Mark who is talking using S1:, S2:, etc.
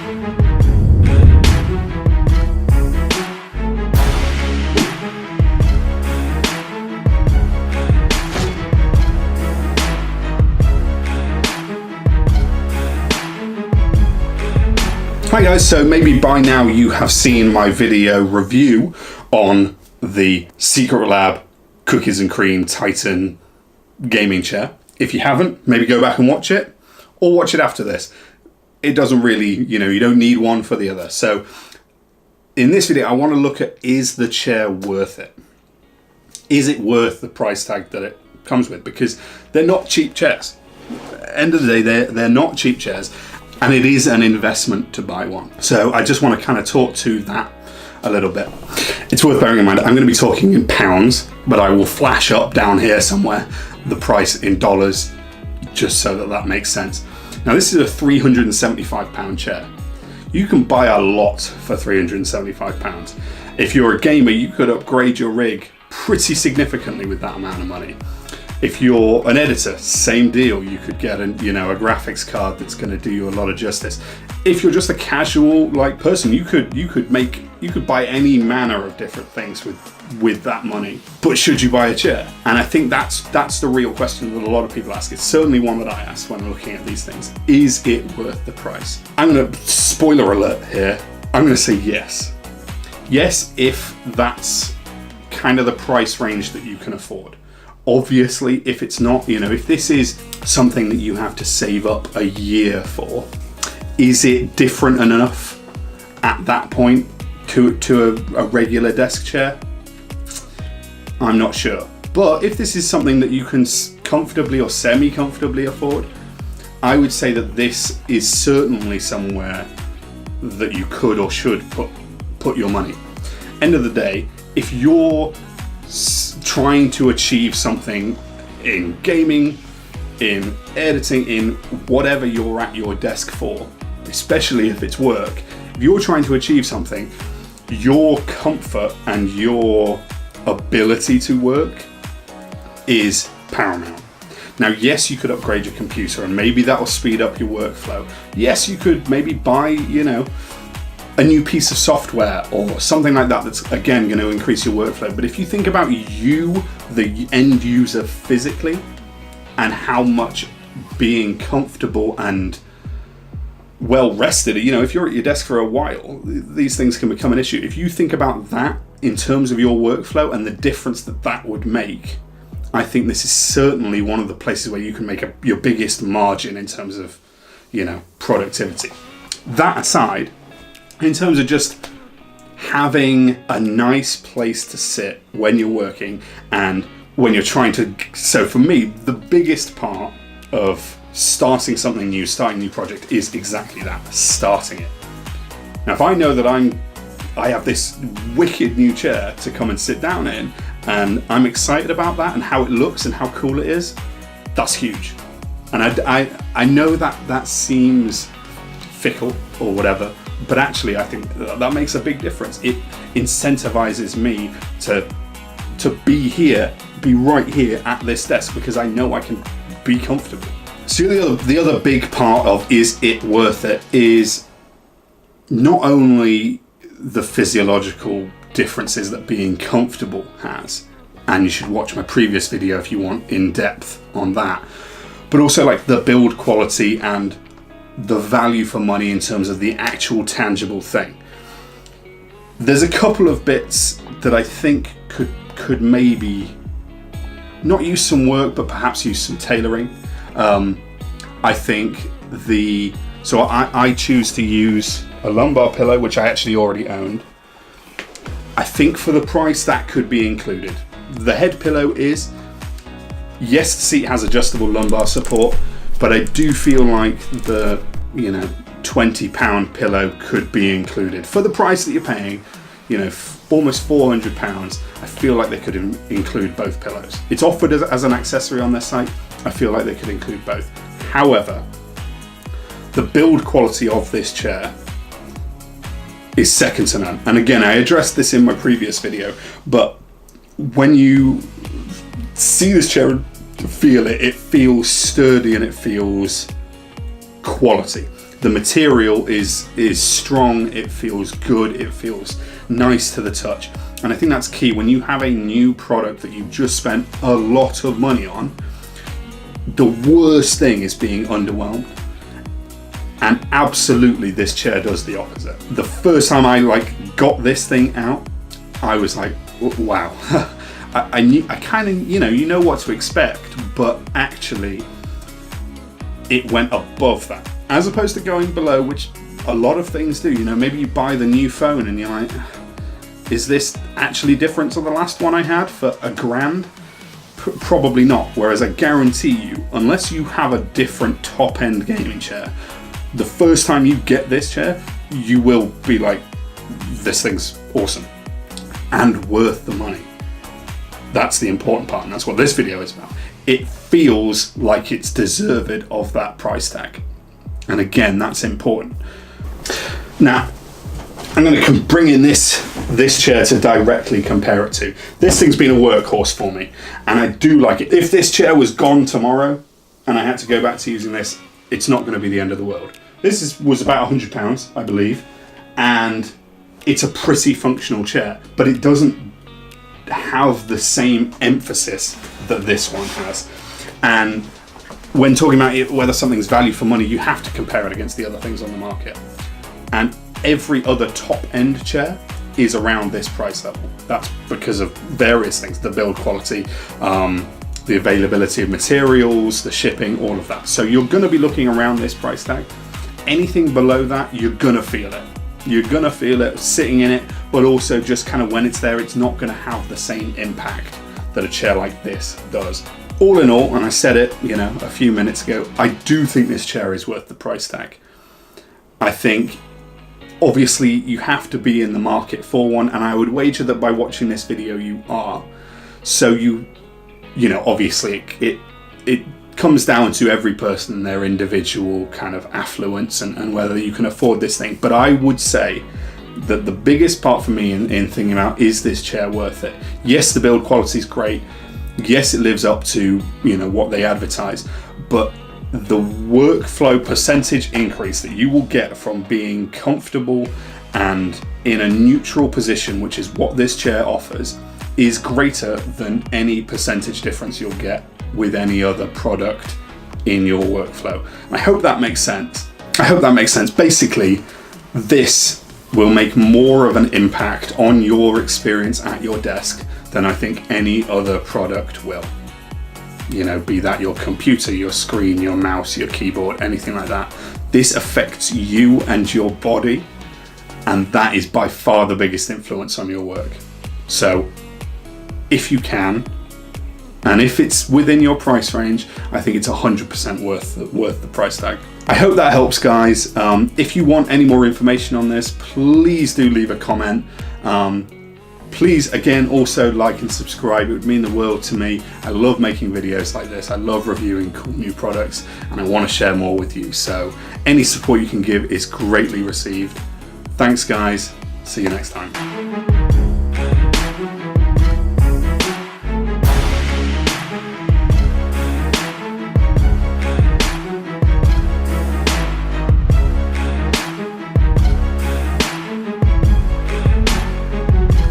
S1: Hi guys, so maybe by now you have seen my video review on the Secretlab Cookies and Cream Titan gaming chair. If you haven't, maybe go back and watch it, or watch it after this. It doesn't really, you don't need one for the other. So in this video, I want to look at, is the chair worth it? Is it worth the price tag that it comes with? Because they're not cheap chairs. End of the day, they're not cheap chairs. And it is an investment to buy one. So I just want to kind of talk to that a little bit. It's worth bearing in mind, I'm going to be talking in pounds, but I will flash up down here somewhere the price in dollars, just so that makes sense. Now this is a £375 chair. You can buy a lot for £375. If you're a gamer, you could upgrade your rig pretty significantly with that amount of money. If you're an editor, same deal. You could get a graphics card that's going to do you a lot of justice. If you're just a casual person, you could buy any manner of different things with that money. But should you buy a chair? And I think that's the real question that a lot of people ask. It's certainly one that I ask when looking at these things. Is it worth the price? I'm going to, spoiler alert here, I'm going to say yes. Yes, if that's kind of the price range that you can afford. Obviously, if it's not, if this is something that you have to save up a year for, is it different enough at that point to a regular desk chair? I'm not sure. But if this is something that you can comfortably or semi-comfortably afford, I would say that this is certainly somewhere that you could or should put your money. End of the day, if you're trying to achieve something in gaming, in editing, in whatever you're at your desk for, especially if it's work, if you're trying to achieve something, your comfort and your ability to work is paramount. Now, yes, you could upgrade your computer and maybe that will speed up your workflow. Yes, you could maybe buy, a new piece of software or something like that that's again going to increase your workflow. But if you think about you, the end user physically, and how much being comfortable and well rested, if you're at your desk for a while, these things can become an issue. If you think about that in terms of your workflow and the difference that would make, I think this is certainly one of the places where you can make your biggest margin in terms of, productivity. That aside, in terms of just having a nice place to sit when you're working and when you're trying to, so for me, the biggest part of starting something new, starting a new project is exactly that, starting it. Now, if I know that I have this wicked new chair to come and sit down in, and I'm excited about that and how it looks and how cool it is, that's huge. And I know that seems fickle or whatever, but actually I think that makes a big difference. It incentivizes me to be right here at this desk because I know I can be comfortable. So the other big part of is it worth it is not only the physiological differences that being comfortable has, and you should watch my previous video if you want in depth on that, but also the build quality and the value for money in terms of the actual tangible thing. There's a couple of bits that I think could maybe not use some work, but perhaps use some tailoring. I think I choose to use a lumbar pillow, which I actually already owned. I think for the price that could be included. The head pillow is, yes, the seat has adjustable lumbar support, but I do feel like the £20 pillow could be included. For the price that you're paying, almost £400, I feel like they could include both pillows. It's offered as an accessory on their site. I feel like they could include both. However, the build quality of this chair is second to none. And again, I addressed this in my previous video, but when you see this chair and feel it, it feels sturdy and it feels quality. The material is strong, it feels good, it feels nice to the touch. And I think that's key when you have a new product that you've just spent a lot of money on. The worst thing is being underwhelmed. And absolutely this chair does the opposite. The first time I got this thing out, I was like, wow. I kind of, you know what to expect, but actually it went above that. As opposed to going below, which a lot of things do. You know, maybe you buy the new phone and you're like, is this actually different to the last one I had for $1,000? Probably not. Whereas I guarantee you, unless you have a different top-end gaming chair, the first time you get this chair, you will be like, this thing's awesome and worth the money. That's the important part, and that's what this video is about. It feels like it's deserved of that price tag. And again, that's important. Now, I'm going to bring in this chair to directly compare it to. This thing's been a workhorse for me, and I do like it. If this chair was gone tomorrow and I had to go back to using this, it's not going to be the end of the world. This was about £100, I believe, and it's a pretty functional chair, but it doesn't have the same emphasis that this one has. And when talking about whether something's value for money, you have to compare it against the other things on the market. And every other top-end chair is around this price level. That's because of various things, the build quality, the availability of materials, the shipping, all of that. So you're going to be looking around this price tag. Anything below that, you're going to feel it. You're going to feel it sitting in it, but also just kind of when it's there, it's not going to have the same impact that a chair like this does. All in all, and I said it, a few minutes ago, I do think this chair is worth the price tag. I think obviously you have to be in the market for one, and I would wager that by watching this video you are. So obviously it comes down to every person and their individual kind of affluence and whether you can afford this thing. But I would say that the biggest part for me in thinking about, is this chair worth it? Yes, the build quality is great. Yes, it lives up to what they advertise, but the workflow percentage increase that you will get from being comfortable and in a neutral position, which is what this chair offers, is greater than any percentage difference you'll get with any other product in your workflow. I hope that makes sense. Basically, this will make more of an impact on your experience at your desk than I think any other product will. Be that your computer, your screen, your mouse, your keyboard, anything like that. This affects you and your body, and that is by far the biggest influence on your work. So if you can, and if it's within your price range, I think it's 100% worth the price tag. I hope that helps, guys. If you want any more information on this, please do leave a comment. Please, again, also like and subscribe. It would mean the world to me. I love making videos like this. I love reviewing cool new products, and I want to share more with you. So any support you can give is greatly received. Thanks, guys. See you next time.